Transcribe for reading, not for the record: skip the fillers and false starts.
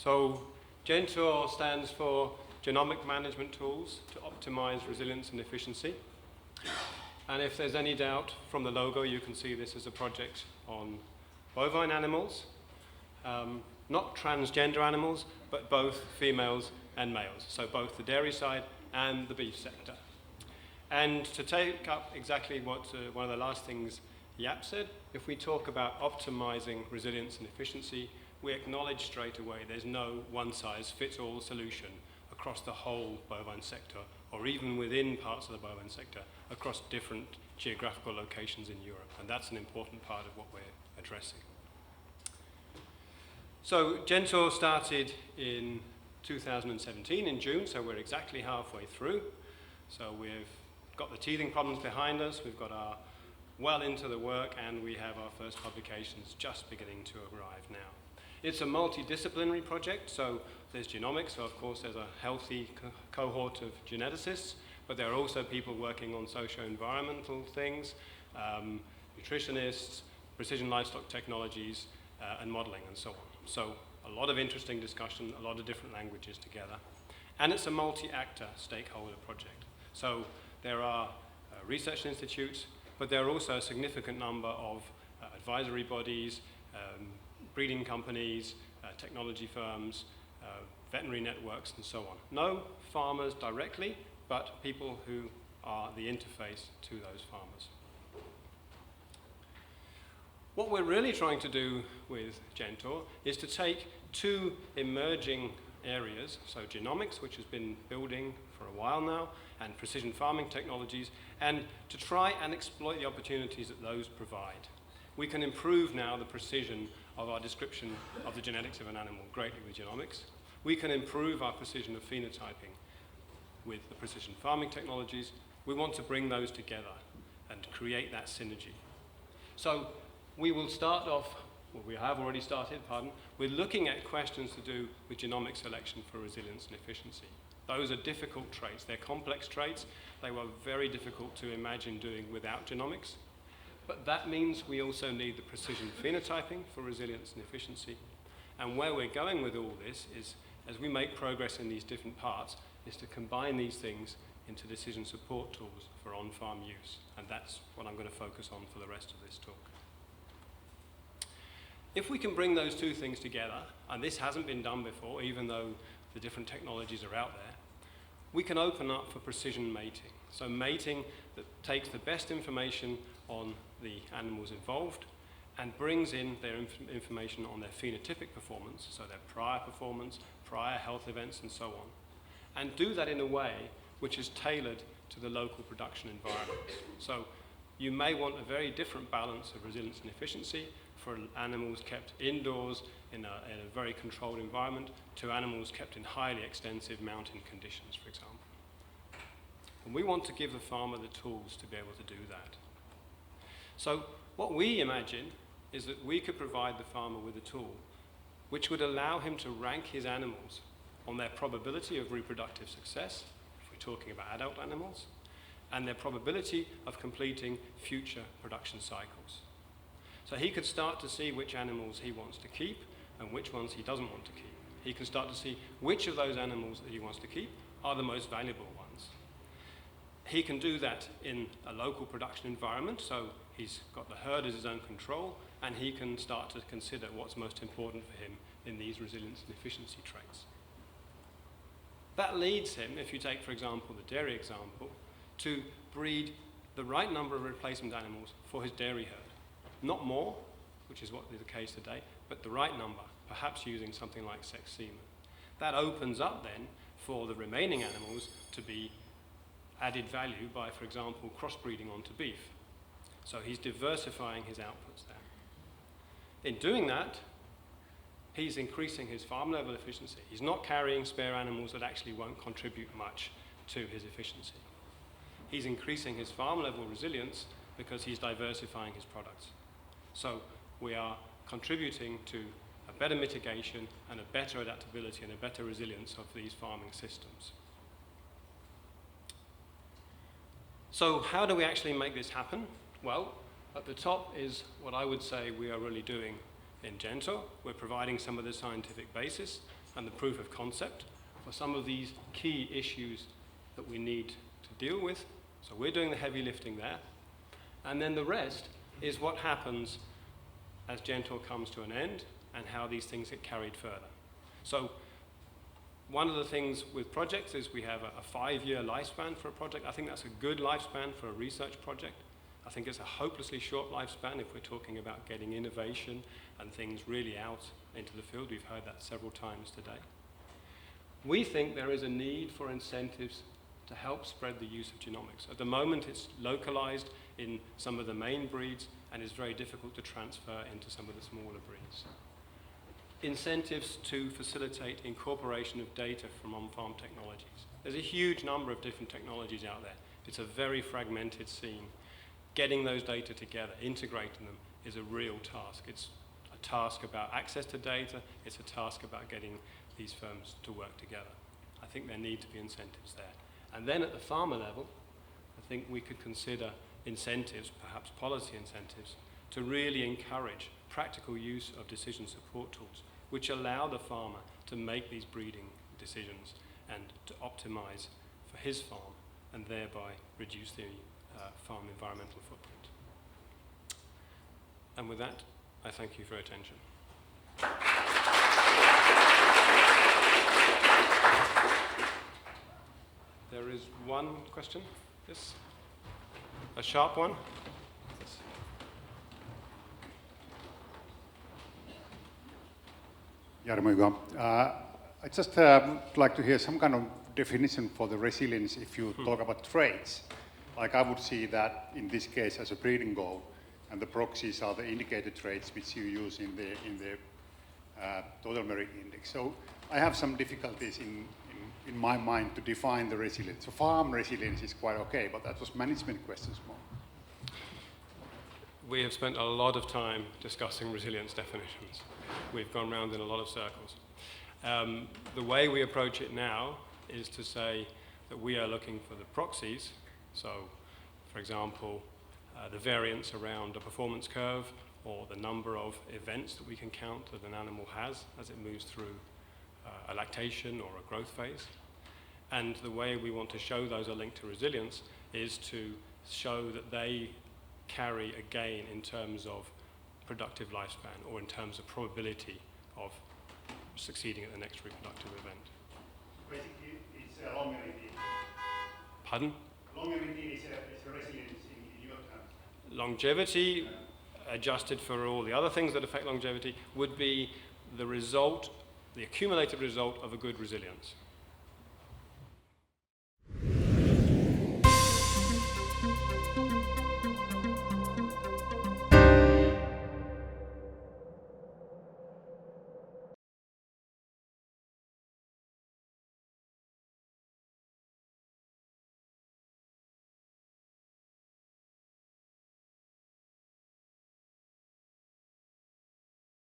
So GenTORE stands for Genomic Management Tools to Optimize Resilience and Efficiency. And if there's any doubt from the logo, you can see this is a project on bovine animals, not transgender animals, but both females and males, so both the dairy side and the beef sector. And to take up exactly what one of the last things Yap said, if we talk about optimizing resilience and efficiency, we acknowledge straight away there's no one-size-fits-all solution across the whole bovine sector, or even within parts of the bovine sector, across different geographical locations in Europe. And that's an important part of what we're addressing. So GenTORE started in 2017 in June, so we're exactly halfway through. So we've got the teething problems behind us, we've got our well into the work, and we have our first publications just beginning to arrive now. It's a multidisciplinary project, so there's genomics, so of course there's a healthy cohort of geneticists, but there are also people working on socio-environmental things, nutritionists, precision livestock technologies, and modeling and so on. So a lot of interesting discussion, a lot of different languages together. And it's a multi-actor stakeholder project. So there are research institutes, but there are also a significant number of advisory bodies, breeding companies, technology firms, veterinary networks, and so on. No farmers directly, but people who are the interface to those farmers. What we're really trying to do with GenTORE is to take two emerging areas, so genomics, which has been building for a while now, and precision farming technologies, and to try and exploit the opportunities that those provide. We can improve now the precision of our description of the genetics of an animal greatly with genomics. We can improve our precision of phenotyping with the precision farming technologies. We want to bring those together and create that synergy. So we will start off, well, we have already started, with looking at questions to do with genomic selection for resilience and efficiency. Those are difficult traits. They're complex traits. They were very difficult to imagine doing without genomics. But that means we also need the precision phenotyping for resilience and efficiency. And where we're going with all this is, as we make progress in these different parts, is to combine these things into decision support tools for on-farm use. And that's what I'm going to focus on for the rest of this talk. If we can bring those two things together, and this hasn't been done before, even though the different technologies are out there, we can open up for precision mating. So mating that takes the best information on the animals involved and brings in their information on their phenotypic performance, so their prior performance, prior health events, and so on, and do that in a way which is tailored to the local production environment. So you may want a very different balance of resilience and efficiency for animals kept indoors in a very controlled environment to animals kept in highly extensive mountain conditions, for example. And we want to give the farmer the tools to be able to do that. So what we imagine is that we could provide the farmer with a tool which would allow him to rank his animals on their probability of reproductive success, if we're talking about adult animals, and their probability of completing future production cycles. So he could start to see which animals he wants to keep and which ones he doesn't want to keep. He can start to see which of those animals that he wants to keep are the most valuable ones. He can do that in a local production environment, so he's got the herd as his own control, and he can start to consider what's most important for him in these resilience and efficiency traits. That leads him, if you take, for example, the dairy example, to breed the right number of replacement animals for his dairy herd. Not more, which is what is the case today, but the right number, perhaps using something like sex semen. That opens up then for the remaining animals to be added value by, for example, crossbreeding onto beef. So he's diversifying his outputs there. In doing that, he's increasing his farm level efficiency. He's not carrying spare animals that actually won't contribute much to his efficiency. He's increasing his farm level resilience because he's diversifying his products. So we are contributing to a better mitigation and a better adaptability and a better resilience of these farming systems. So how do we actually make this happen? Well, at the top is what I would say we are really doing in GenTORE. We're providing some of the scientific basis and the proof of concept for some of these key issues that we need to deal with. So we're doing the heavy lifting there. And then the rest is what happens as GenTORE comes to an end and how these things get carried further. So one of the things with projects is we have a 5-year lifespan for a project. I think that's a good lifespan for a research project. I think it's a hopelessly short lifespan if we're talking about getting innovation and things really out into the field. We've heard that several times today. We think there is a need for incentives to help spread the use of genomics. At the moment, it's localized in some of the main breeds and is very difficult to transfer into some of the smaller breeds. Incentives to facilitate incorporation of data from on-farm technologies. There's a huge number of different technologies out there. It's a very fragmented scene. Getting those data together, integrating them, is a real task. It's a task about access to data. It's a task about getting these firms to work together. I think there need to be incentives there. And then at the farmer level, I think we could consider incentives, perhaps policy incentives, to really encourage practical use of decision support tools, which allow the farmer to make these breeding decisions and to optimize for his farm and thereby reduce the farm environmental footprint. And with that, I thank you for your attention. There is one question. Yes? A sharp one? Yes. Jarmo, I just would like to hear some kind of definition for the resilience if you talk about traits. Like I would see that in this case as a breeding goal, and the proxies are the indicator traits which you use in the total merit index. So I have some difficulties in my mind to define the resilience. So farm resilience is quite okay, but that was management questions more. We have spent a lot of time discussing resilience definitions. We've gone round in a lot of circles. The way we approach it now is to say that we are looking for the proxies. So, for example, the variance around a performance curve or the number of events that we can count that an animal has as it moves through a lactation or a growth phase. And the way we want to show those are linked to resilience is to show that they carry a gain in terms of productive lifespan or in terms of probability of succeeding at the next reproductive event. Basically, it's a longevity. Pardon? Longevity is a resilience in your terms. Longevity, adjusted for all the other things that affect longevity, would be the result, the accumulated result of a good resilience.